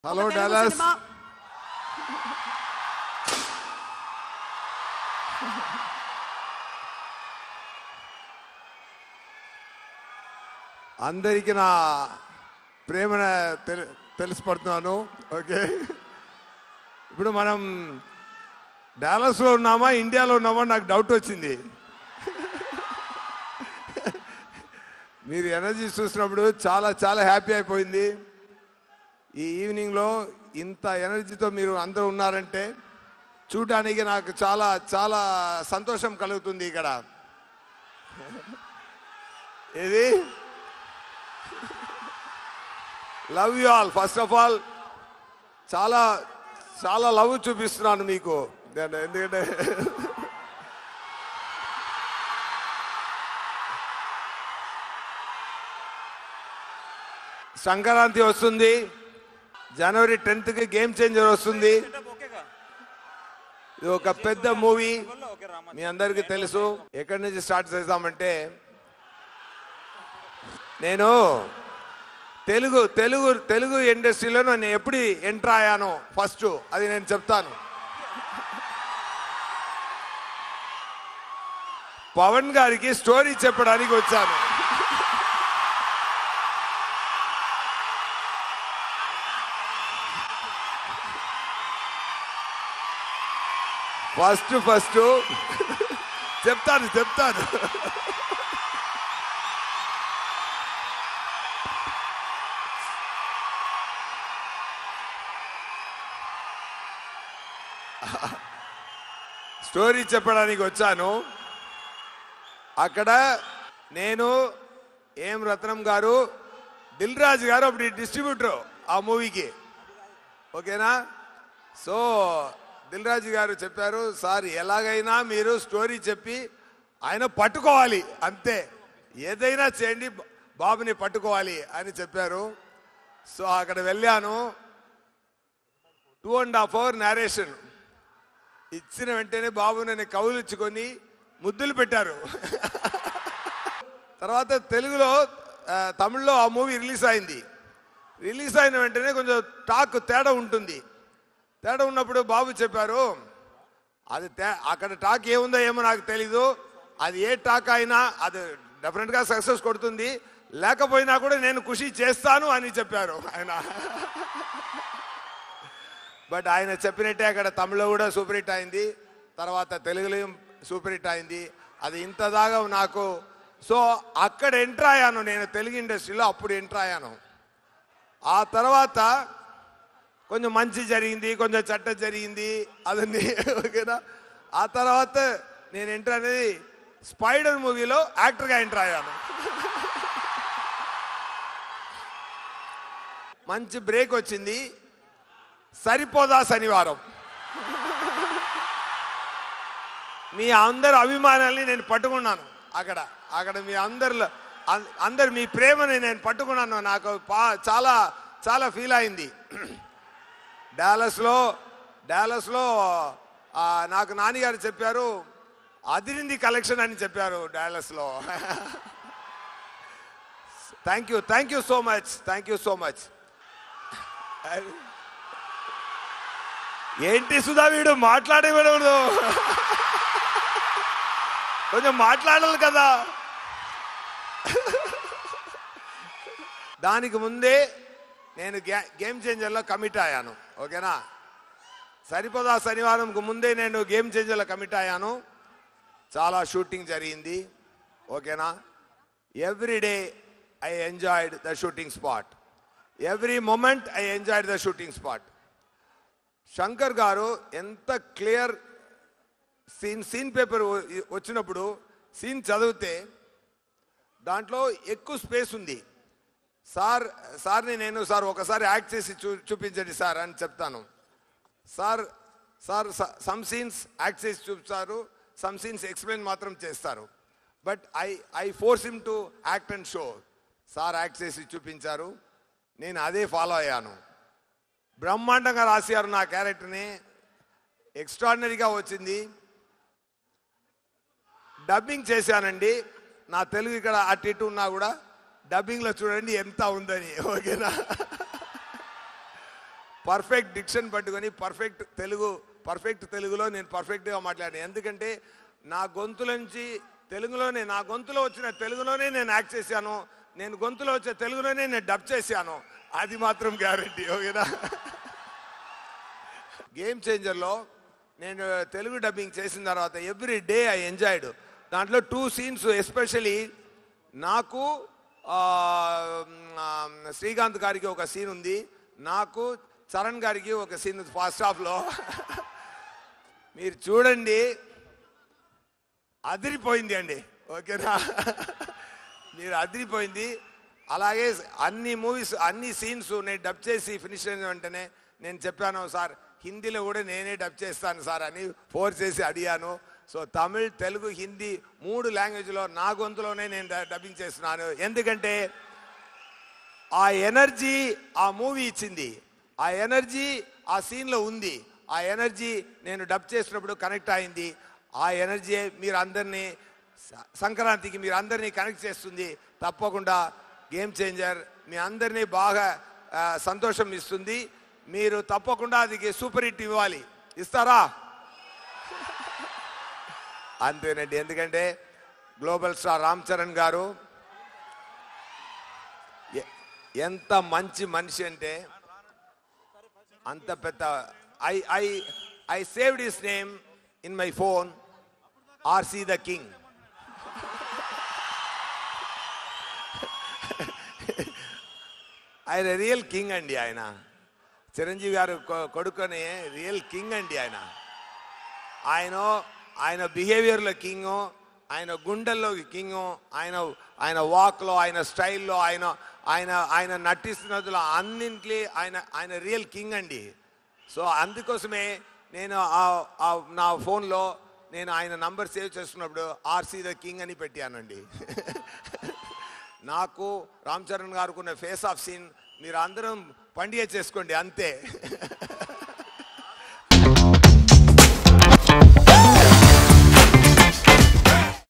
Hello Dallas. అందరికీ నా ప్రేమ తెలిసిపడుతున్నాను. Okay, ఇప్పుడు మనం డాలస్లో ఉన్నామా ఇండియాలో ఉన్నామా నాకు డౌట్ వచ్చింది. మీరు ఎనర్జీ చూసినప్పుడు చాలా చాలా హ్యాపీ అయిపోయింది. ఈ ఈవినింగ్లో ఇంత ఎనర్జీతో మీరు అందరూ ఉన్నారంటే చూడడానికి నాకు చాలా చాలా సంతోషం కలుగుతుంది. ఇక్కడ ఇది love you all. First of all చాలా చాలా లవ్ చూపిస్తున్నాను మీకు. ఎందుకంటే సంక్రాంతి వస్తుంది, జనవరి 10th గేమ్ చేంజర్ వస్తుంది. ఇది ఒక పెద్ద మూవీ, మీ అందరికీ తెలుసు. ఎక్కడి నుంచి స్టార్ట్ చేద్దామంటే, నేను తెలుగు తెలుగు తెలుగు ఇండస్ట్రీలో నేను ఎప్పుడు ఎంటర్ అయ్యానో ఫస్ట్ అది నేను చెప్తాను. పవన్ గారికి స్టోరీ చెప్పడానికి వచ్చాను. ఫస్ట్ చెప్తాను. స్టోరీ చెప్పడానికి వచ్చాను. అక్కడ నేను ఏం రత్నం గారు, దిల్ రాజు గారు అప్పుడు డిస్ట్రిబ్యూటర్ ఆ మూవీకి. ఓకేనా? సో దిల్ రాజు గారు చెప్పారు, సార్ ఎలాగైనా మీరు స్టోరీ చెప్పి ఆయన పట్టుకోవాలి, అంతే, ఏదైనా చేయండి, బాబుని పట్టుకోవాలి అని చెప్పారు. సో అక్కడ వెళ్ళాను. 2.5 hours నేరేషన్ ఇచ్చిన వెంటనే బాబు నన్ను కౌలించుకొని ముద్దులు పెట్టారు. తర్వాత తెలుగులో తమిళ్లో ఆ మూవీ రిలీజ్ అయింది. రిలీజ్ అయిన వెంటనే కొంచెం టాక్ తేడా ఉంటుంది. తేడా ఉన్నప్పుడు బాబు చెప్పారు, అది అక్కడ టాక్ ఏముందో ఏమో నాకు తెలీదు, అది ఏ టాక్ అయినా అది డెఫినెట్గా సక్సెస్ కొడుతుంది, లేకపోయినా కూడా నేను ఖుషి చేస్తాను అని చెప్పారు ఆయన. బట్ ఆయన చెప్పినట్టే అక్కడ తమిళలో కూడా సూపర్ హిట్ అయింది, తర్వాత తెలుగులో సూపర్ హిట్ అయింది. అది ఇంత దాకా నాకు. సో అక్కడ ఎంటర్ అయ్యాను నేను తెలుగు ఇండస్ట్రీలో, అప్పుడు ఎంటర్ అయ్యాను. ఆ తర్వాత కొంచెం మంచి జరిగింది, కొంచెం చెడ్డ జరిగింది, అదన్నీ. ఓకేనా? ఆ తర్వాత నేను ఎంటర్ అనేది స్పైడర్ మూవీలో యాక్టర్గా ఎంటర్ అయ్యాను. మంచి బ్రేక్ వచ్చింది. సరిపోదా శనివారం మీ అందరు అభిమానాల్ని నేను పట్టుకున్నాను. అక్కడ మీ అందరు మీ ప్రేమని నేను పట్టుకున్నాను. నాకు చాలా చాలా ఫీల్ అయింది. డాలస్లో నాకు నాన్నగారు చెప్పారు, అదిరింది కలెక్షన్ అని చెప్పారు డాలస్లో. Thank you so much. ఏంటి సుధా వీడు మాట్లాడేవాడు, కొంచెం మాట్లాడాలి కదా. దానికి ముందే నేను గేమ్ చేంజర్లో కమిట్ అయ్యాను. ఓకేనా? సరిపోదా శనివారంకు ముందే నేను గేమ్ చేంజర్లో కమిట్ అయ్యాను. చాలా షూటింగ్ జరిగింది. ఓకేనా? Every day I enjoyed the shooting spot, every moment I enjoyed the shooting spot. Shankar garu ఎంత క్లియర్ సీన్ పేపర్ వచ్చినప్పుడు సీన్ చదివితే దాంట్లో ఎక్కువ స్పేస్ ఉంది. సార్ని నేను సార్ ఒకసారి యాక్ట్ చేసి చూపించండి సార్ అని చెప్తాను. సార్ సమ్ సీన్స్ యాక్ట్ చేసి చూపిస్తారు, సమ్ సీన్స్ ఎక్స్ప్లెయిన్ మాత్రం చేస్తారు. But I force him to act and show. Sir act చేసి చూపించారు, నేను అదే ఫాలో అయ్యాను. బ్రహ్మాండంగా రాశారు నా క్యారెక్టర్ని, ఎక్స్ట్రాడినరీగా వచ్చింది. డబ్బింగ్ చేశానండి. నా తెలుగు ఇక్కడ అటు ఇటు ఉన్నా కూడా డబ్బింగ్లో చూడండి ఎంత ఉందని. ఓకేనా? పర్ఫెక్ట్ డిక్షన్ పట్టుకొని పర్ఫెక్ట్ తెలుగులో నేను పర్ఫెక్ట్గా మాట్లాడాను. ఎందుకంటే నా గొంతులోంచి నా గొంతులో వచ్చిన తెలుగులోనే నేను యాక్ట్ చేశాను, నేను గొంతులో వచ్చే తెలుగులోనే నేను డబ్ చేశాను, అది మాత్రం గ్యారంటీ. ఓకేనా? గేమ్ చేంజర్లో నేను తెలుగు డబ్బింగ్ చేసిన తర్వాత ఎవ్రీ డే ఐ ఎంజాయ్డ్. దాంట్లో 2 సీన్స్ ఎస్పెషలీ నాకు శ్రీకాంత్ గారికి ఒక సీన్ ఉంది, నాకు చరణ్ గారికి ఒక సీన్ ఉంది ఫస్ట్ హాఫ్లో. మీరు చూడండి, అదిరిపోయింది అండి. ఓకేనా? మీరు అదిరిపోయింది. అలాగే అన్ని సీన్స్ నేను డబ్ చేసి ఫినిష్ అయిన వెంటనే నేను చెప్పాను, సార్ హిందీలో కూడా నేనే డబ్ చేస్తాను సార్ అని ఫోర్స్ చేసి అడిగాను. సో తమిళ్, తెలుగు, హిందీ 3 లాంగ్వేజ్లో నా గొంతులోనే నేను డబ్బింగ్ చేస్తున్నాను. ఎందుకంటే ఆ ఎనర్జీ ఆ మూవీ ఇచ్చింది, ఆ ఎనర్జీ ఆ సీన్లో ఉంది, ఆ ఎనర్జీ నేను డబ్ చేసినప్పుడు కనెక్ట్ అయింది. ఆ ఎనర్జీ మీరు అందరినీ సంక్రాంతికి మీరు అందరినీ కనెక్ట్ చేస్తుంది. తప్పకుండా గేమ్ చేంజర్ మీ అందరినీ బాగా సంతోషం ఇస్తుంది. మీరు తప్పకుండా అది సూపర్ హిట్ ఇవ్వాలి. ఇస్తారా? అంతేనండి. ఎందుకంటే గ్లోబల్ స్టార్ రామ్ చరణ్ గారు ఎంత మంచి మనిషి అంటే అంత పెద్ద I saved his name in my phone, RC the king. ఆయన రియల్ కింగ్ అండి. చిరంజీవి గారు కొడుకుని రియల్ కింగ్ అండి. ఆయన బిహేవియర్లో కింగు, ఆయన గుండెల్లో కింగు, ఆయన వాక్లో, ఆయన స్టైల్లో, ఆయన నటిస్తున్నదిలో అన్నింటినీ ఆయన రియల్ కింగ్ అండి. సో అందుకోసమే నేను నా ఫోన్లో నేను ఆయన నంబర్ సేవ్ చేస్తున్నప్పుడు ఆర్సీ ద కింగ్ అని పెట్టానండి. నాకు రామ్ చరణ్ గారికి ఉన్న ఫేస్ ఆఫ్ సీన్ మీరు అందరం పండుగ చేసుకోండి అంతే.